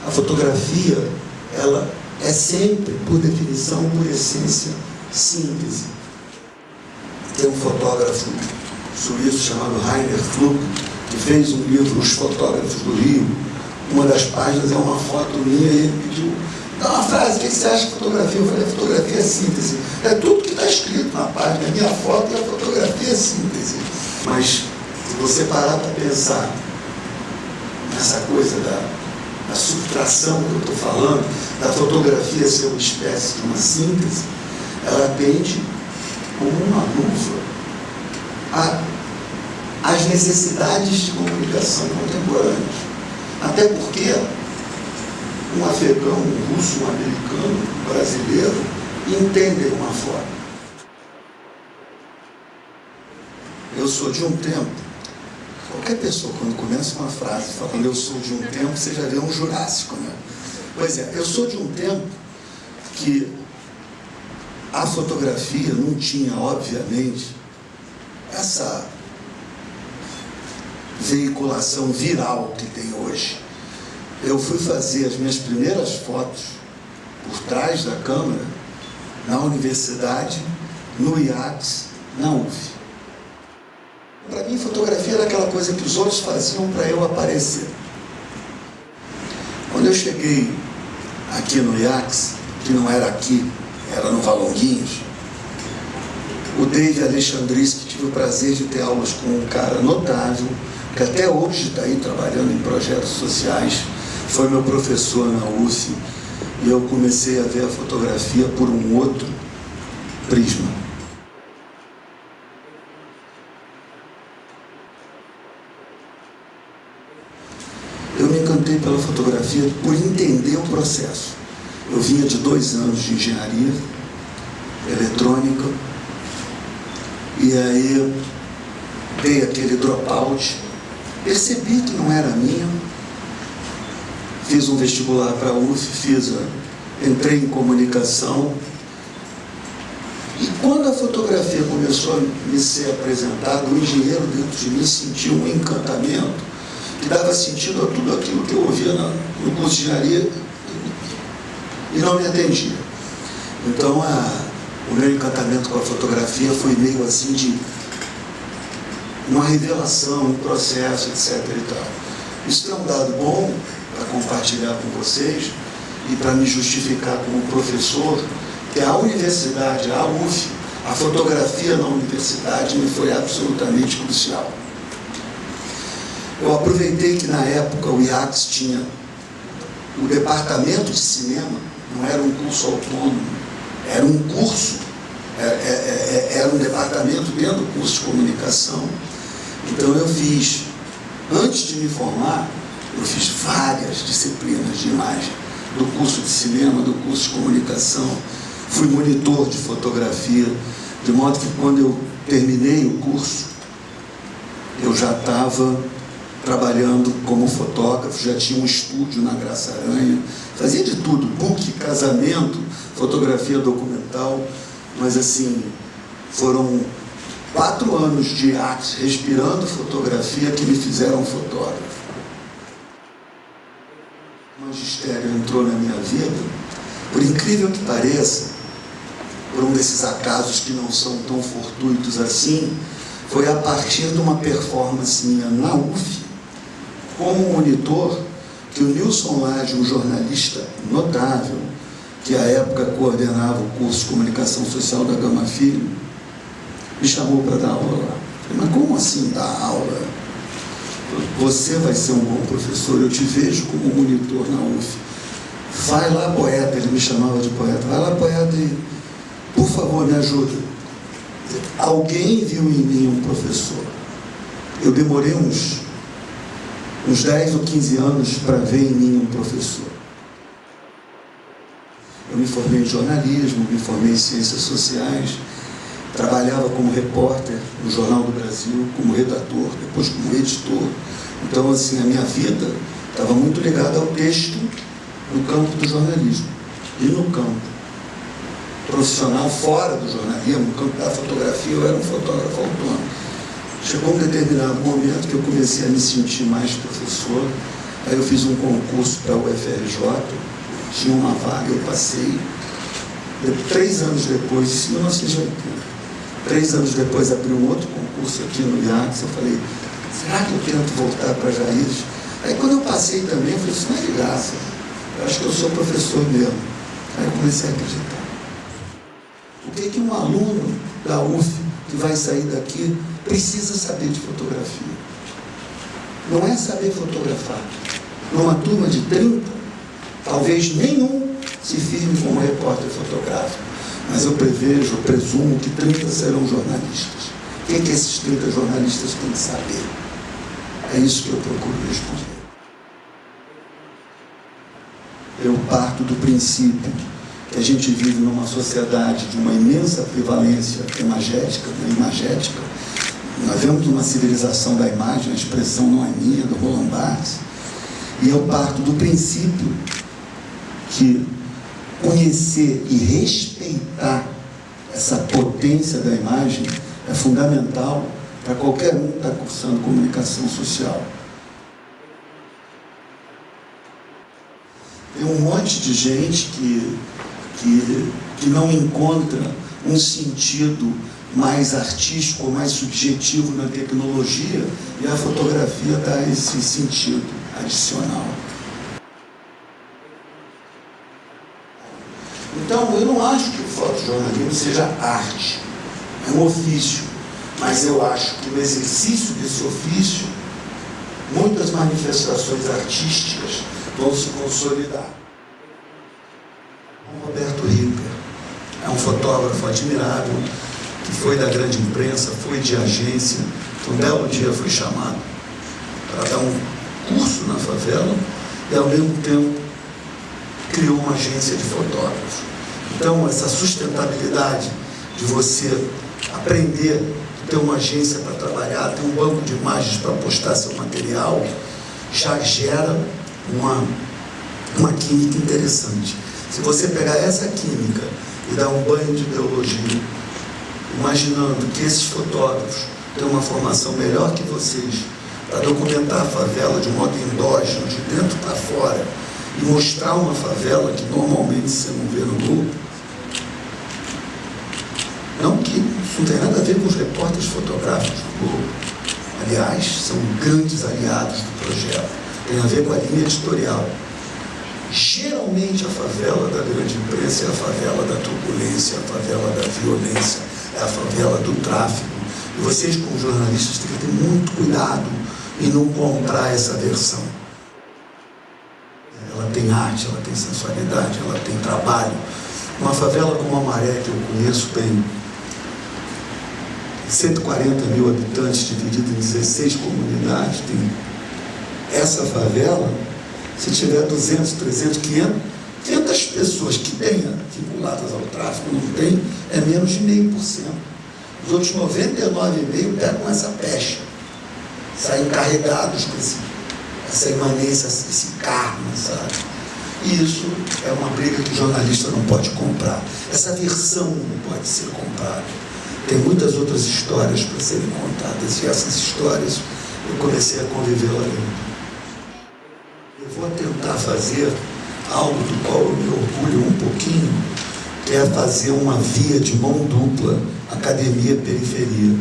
A fotografia, ela é sempre, por definição, por essência, síntese. Tem um fotógrafo suíço chamado Rainer Flug, que fez um livro, Os Fotógrafos do Rio. Uma das páginas é uma foto minha e ele pediu, dá uma frase, o que você acha de fotografia? Eu falei, a fotografia é síntese. É tudo que está escrito na página, a minha foto e a fotografia é síntese. Mas, se você parar para pensar nessa coisa da subtração que eu estou falando, da fotografia ser uma espécie de uma síntese, ela tende como uma luva às necessidades de comunicação contemporâneas. Até porque um afegão, um russo, um americano, um brasileiro entendem uma foto. Eu sou de um tempo. Qualquer pessoa, quando começa uma frase falando eu sou de um tempo, você já vê um Jurássico, né? Pois é, eu sou de um tempo que a fotografia não tinha, obviamente, essa veiculação viral que tem hoje. Eu fui fazer as minhas primeiras fotos por trás da câmera na universidade, no IACS, na UF. Para mim, fotografia era aquela coisa que os outros faziam para eu aparecer. Quando eu cheguei aqui no IACS, que não era aqui, era no Valonguinhos, o Dave Alexandriski, tive o prazer de ter aulas com um cara notável, que até hoje está aí trabalhando em projetos sociais, foi meu professor na UF, e eu comecei a ver a fotografia por um outro prisma. Eu me encantei pela fotografia por entender o processo. Eu vinha de 2 anos de engenharia eletrônica, e aí dei aquele dropout, percebi que não era minha, fiz um vestibular para a UF, entrei em comunicação, e quando a fotografia começou a me ser apresentada, o engenheiro dentro de mim sentiu um encantamento que dava sentido a tudo aquilo que eu ouvia no curso de engenharia e não me atendia. Então, o meu encantamento com a fotografia foi meio assim de uma revelação, um processo, etc. e tal. Isso tem um dado bom para compartilhar com vocês e para me justificar como professor, que a universidade, a UF, a fotografia na universidade me foi absolutamente crucial. Eu aproveitei que na época o IACS tinha o departamento de cinema, não era um curso autônomo, era um curso, era um departamento dentro do curso de comunicação. Então eu fiz, antes de me formar, eu fiz várias disciplinas de imagem, do curso de cinema, do curso de comunicação, fui monitor de fotografia, de modo que quando eu terminei o curso, eu já estava trabalhando como fotógrafo, já tinha um estúdio na Graça Aranha, fazia de tudo, book, casamento, fotografia documental, mas assim, foram 4 anos de arte, respirando fotografia, que me fizeram fotógrafo. O magistério entrou na minha vida, por incrível que pareça, por um desses acasos que não são tão fortuitos assim, foi a partir de uma performance minha na UF, como monitor, que o Nilson Lage, um jornalista notável, que à época coordenava o curso de comunicação social da Gama Filho, me chamou para dar aula lá. Falei, mas como assim dar aula? Você vai ser um bom professor, eu te vejo como monitor na UF. Vai lá, poeta, ele me chamava de poeta, vai lá, poeta, e por favor, me ajuda. Alguém viu em mim um professor. Eu demorei uns 10 ou 15 anos para ver em mim um professor. Eu me formei em jornalismo, me formei em ciências sociais, trabalhava como repórter no Jornal do Brasil, como redator, depois como editor. Então, assim, a minha vida estava muito ligada ao texto no campo do jornalismo e no campo profissional fora do jornalismo, no campo da fotografia. Eu era um fotógrafo autônomo. Chegou um determinado momento que eu comecei a me sentir mais professor, Aí eu fiz um concurso para o UFRJ, tinha uma vaga, eu passei. 3 anos depois, isso em 1980, 3 anos depois abriu um outro concurso aqui no IACS, eu falei, será que eu tento voltar para Jaízes? Aí quando eu passei também, eu falei, isso não é de graça, eu acho que eu sou professor mesmo. Aí eu comecei a acreditar. O que um aluno da UF que vai sair daqui precisa saber de fotografia? Não é saber fotografar. Numa turma de 30, talvez nenhum se firme como repórter fotográfico, mas eu presumo que 30 serão jornalistas. O que esses 30 jornalistas têm que saber? É isso que eu procuro responder. Eu parto do princípio que a gente vive numa sociedade de uma imensa prevalência imagética. Nós vemos uma civilização da imagem, a expressão não é minha, do Roland Barthes, e eu parto do princípio que conhecer e respeitar essa potência da imagem é fundamental para qualquer um que está cursando comunicação social. Tem um monte de gente que não encontra um sentido mais artístico ou mais subjetivo na tecnologia, e a fotografia dá esse sentido adicional. Então, eu não acho que o fotojornalismo seja arte, é um ofício, mas eu acho que no exercício desse ofício, muitas manifestações artísticas vão se consolidar. O Roberto Ripper é um fotógrafo admirável, que foi da grande imprensa, foi de agência. Um belo dia fui chamado para dar um curso na favela e, ao mesmo tempo, criou uma agência de fotógrafos. Então, essa sustentabilidade de você aprender, ter uma agência para trabalhar, ter um banco de imagens para postar seu material, já gera uma química interessante. Se você pegar essa química e dar um banho de ideologia, imaginando que esses fotógrafos têm uma formação melhor que vocês para documentar a favela de um modo endógeno, de dentro para fora, e mostrar uma favela que normalmente você não vê no grupo, não que isso não tem nada a ver com os repórteres fotográficos do Globo. Aliás, são grandes aliados do projeto. Tem a ver com a linha editorial. Geralmente a favela da grande imprensa é a favela da turbulência, a favela da violência, é a favela do tráfico. E vocês, como jornalistas, têm que ter muito cuidado em não comprar essa versão. Ela tem arte, ela tem sensualidade, ela tem trabalho. Uma favela como a Maré, que eu conheço, tem 140 mil habitantes, dividido em 16 comunidades. Tem essa favela, se tiver 200, 300, 500 pessoas que tenham vinculadas ao tráfico, não tem, é menos de 0,5%. Os outros 99,5% pegam essa pecha, saem carregados com essa imanência, esse karma, sabe? E isso é uma briga que o jornalista não pode comprar. Essa versão não pode ser comprada. Tem muitas outras histórias para serem contadas, e essas histórias eu comecei a conviver lá dentro. Eu vou tentar fazer algo do qual eu me orgulho um pouquinho, que é fazer uma via de mão dupla, academia-periferia.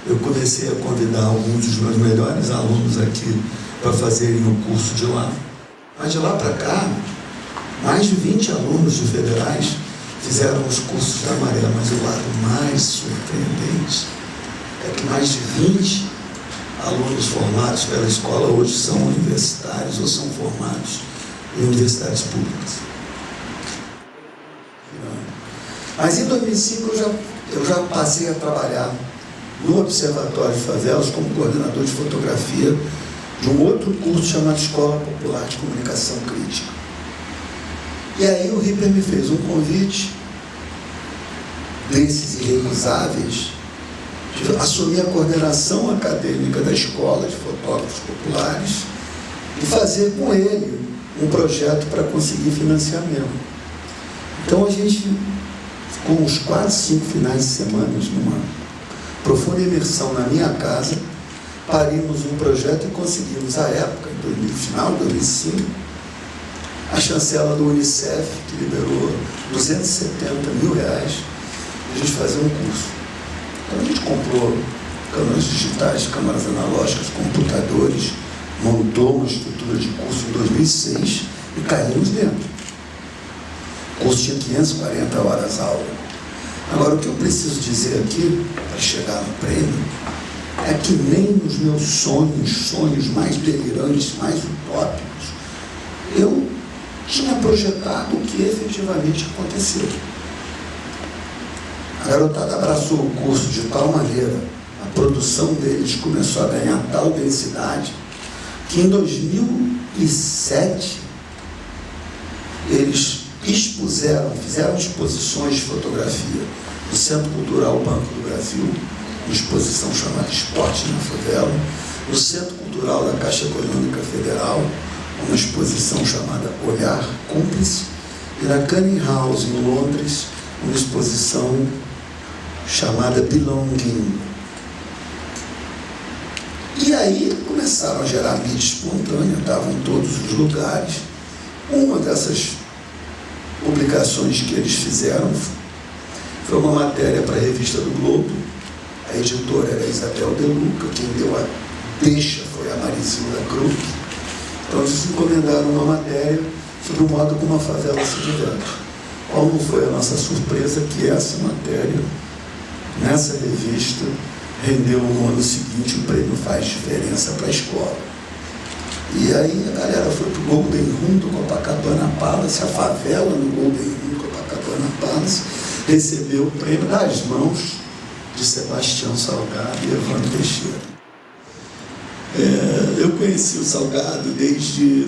Eu comecei a convidar alguns dos meus melhores alunos aqui para fazerem o curso de lá. Mas de lá para cá, mais de 20 alunos de federais fizeram os cursos da Maré, mas o lado mais surpreendente é que mais de 20 alunos formados pela escola hoje são universitários ou são formados em universidades públicas. Mas em 2005 eu já passei a trabalhar no Observatório de Favelas como coordenador de fotografia de um outro curso chamado Escola Popular de Comunicação Crítica. E aí o Ripper me fez um convite desses irrecusáveis de assumir a coordenação acadêmica da Escola de Fotógrafos Populares e fazer com ele um projeto para conseguir financiamento. Então a gente ficou uns 4, 5 finais de semana numa profunda imersão na minha casa, parimos um projeto e conseguimos, à época, no final de 2005, a chancela do Unicef, que liberou R$270 mil, a gente fazer um curso. Então a gente comprou câmeras digitais, câmeras analógicas, computadores, montou uma estrutura de curso em 2006 e caímos dentro. O curso tinha 540 horas aula. Agora, o que eu preciso dizer aqui, para chegar no prêmio, é que nem nos meus sonhos mais delirantes, mais utópicos, eu tinha projetado o que efetivamente aconteceu. A garotada abraçou o curso de tal maneira, a produção deles começou a ganhar tal densidade, que em 2007 eles fizeram exposições de fotografia no Centro Cultural Banco do Brasil, uma exposição chamada Esporte na Favela, no Centro Cultural da Caixa Econômica Federal, uma exposição chamada Olhar Cúmplice, e na Canning House, em Londres, uma exposição chamada Belonging. E aí começaram a gerar mídia espontânea, estavam em todos os lugares. Uma dessas publicações que eles fizeram foi uma matéria para a revista do Globo. A editora era a Isabel De Luca, quem deu a deixa foi a Marizilda Kruk. Então eles encomendaram uma matéria sobre o modo como a favela se diverte. Qual não foi a nossa surpresa que essa matéria, nessa revista, rendeu no ano seguinte o prêmio Faz Diferença para a escola. E aí a galera foi para o Golden Room do Copacabana Palace, a favela no Golden Room do Copacabana Palace, recebeu o prêmio das mãos de Sebastião Salgado e Evandro Teixeira. Eu conheci o Salgado desde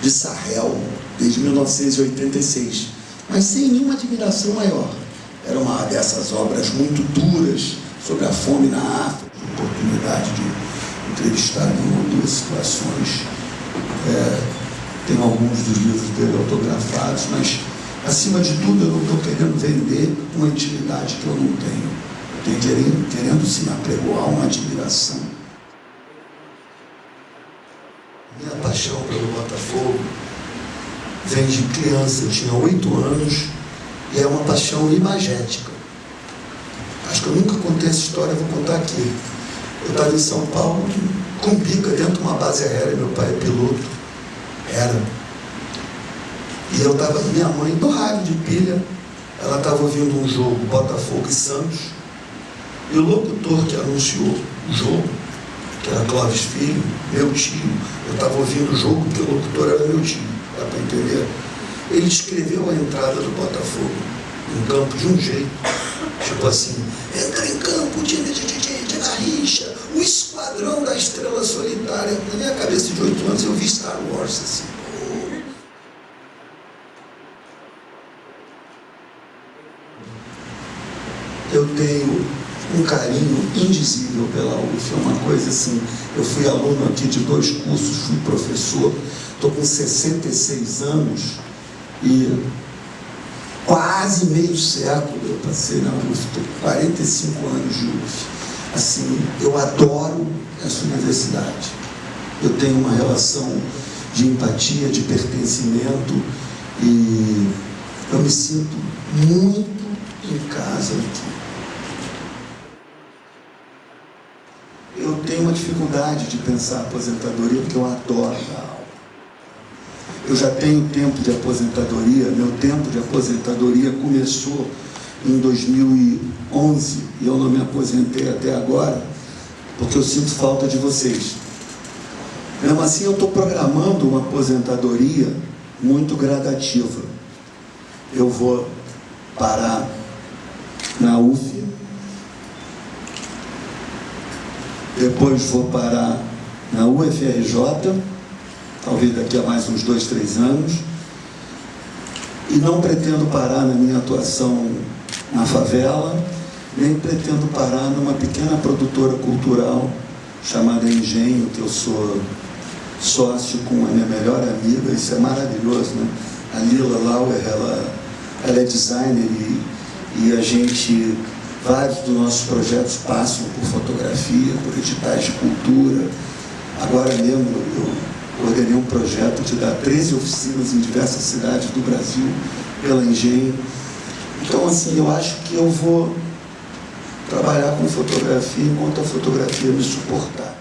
Sarrel, desde 1986, mas sem nenhuma admiração maior. Era uma dessas obras muito duras sobre a fome na África, oportunidade de entrevistar em uma ou duas situações. Tenho alguns dos livros dele autografados, mas, acima de tudo, eu não estou querendo vender uma intimidade que eu não tenho. Eu estou querendo sim apregoar uma admiração. Minha paixão pelo Botafogo vem de criança, eu tinha 8 anos, e é uma paixão imagética. Acho que eu nunca contei essa história, vou contar aqui. Eu estava em São Paulo, com bica dentro de uma base aérea, meu pai é piloto, e eu estava, minha mãe, do rádio de pilha, ela estava ouvindo um jogo, Botafogo e Santos, e o locutor que anunciou o jogo, que era Clóvis Filho, meu tio, eu estava ouvindo o jogo porque o locutor era meu tio, dá para entender? Ele escreveu a entrada do Botafogo em campo de um jeito, tipo assim, entra em campo, de Garrincha, o esquadrão da estrela solitária. Na minha cabeça de 8 anos eu vi Star Wars assim. Eu tenho um carinho indizível pela UF, é uma coisa assim, eu fui aluno aqui de 2 cursos, fui professor, estou com 66 anos e quase meio século eu passei na UF, estou com 45 anos de UF. Assim, eu adoro essa universidade. Eu tenho uma relação de empatia, de pertencimento e eu me sinto muito em casa aqui. Eu tenho uma dificuldade de pensar aposentadoria porque eu adoro dar aula. Eu já tenho tempo de aposentadoria, meu tempo de aposentadoria começou em 2011 e eu não me aposentei até agora porque eu sinto falta de vocês. Mesmo assim, eu estou programando uma aposentadoria muito gradativa. Eu vou parar na UF, depois vou parar na UFRJ, talvez daqui a mais uns 2, 3 anos, e não pretendo parar na minha atuação na favela, nem pretendo parar numa pequena produtora cultural chamada Engenho, que eu sou sócio com a minha melhor amiga. Isso é maravilhoso, né? A Lila Lauer, ela é designer e a gente Vários dos nossos projetos passam por fotografia, por editais de cultura. Agora mesmo eu ordenei um projeto de dar 13 oficinas em diversas cidades do Brasil pela Engenho. Então, assim, eu acho que eu vou trabalhar com fotografia enquanto a fotografia me suportar.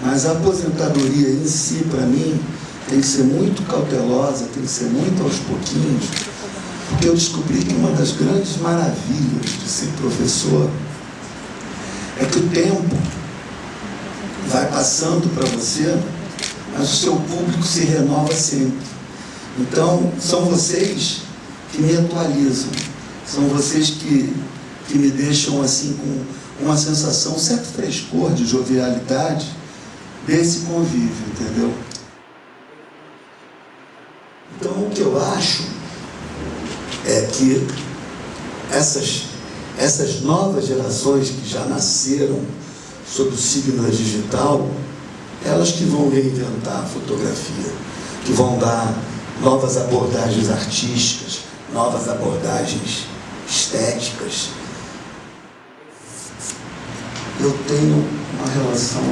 Mas a aposentadoria em si, para mim, tem que ser muito cautelosa, tem que ser muito aos pouquinhos, porque eu descobri que uma das grandes maravilhas de ser professor é que o tempo vai passando para você, mas o seu público se renova sempre. Então, são vocês que me atualizam, são vocês que me deixam assim com uma sensação, um certo frescor de jovialidade desse convívio, entendeu? Então, o que eu acho é que essas novas gerações que já nasceram sob o signo digital, elas que vão reinventar a fotografia, que vão dar novas abordagens artísticas, novas abordagens estéticas. Eu tenho uma relação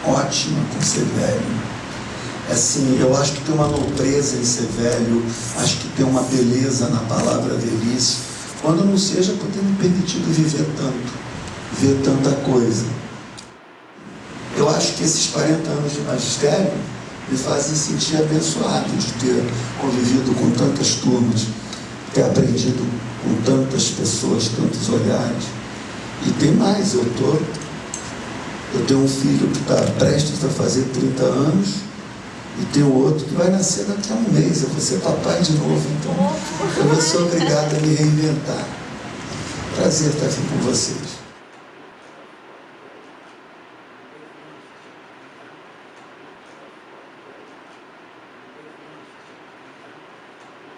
ótima com ser velho. Assim, eu acho que tem uma nobreza em ser velho, acho que tem uma beleza na palavra velhice, quando não seja por ter me permitido viver tanto, ver tanta coisa. Eu acho que esses 40 anos de magistério me fazem sentir abençoado de ter convivido com tantas turmas, ter aprendido com tantas pessoas, tantos olhares. E tem mais, eu tenho um filho que está prestes a fazer 30 anos e tenho outro que vai nascer daqui a um mês. Eu vou ser papai de novo, então eu vou ser obrigado a me reinventar. Prazer estar aqui com vocês.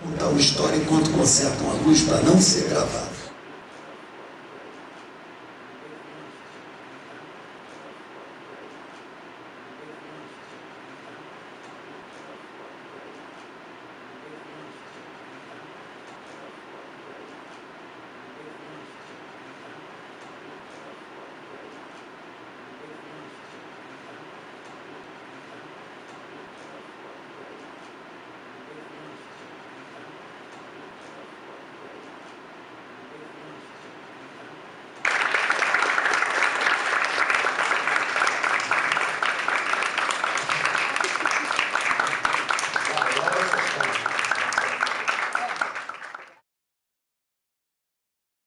Contar uma história enquanto consertam a luz para não ser gravada.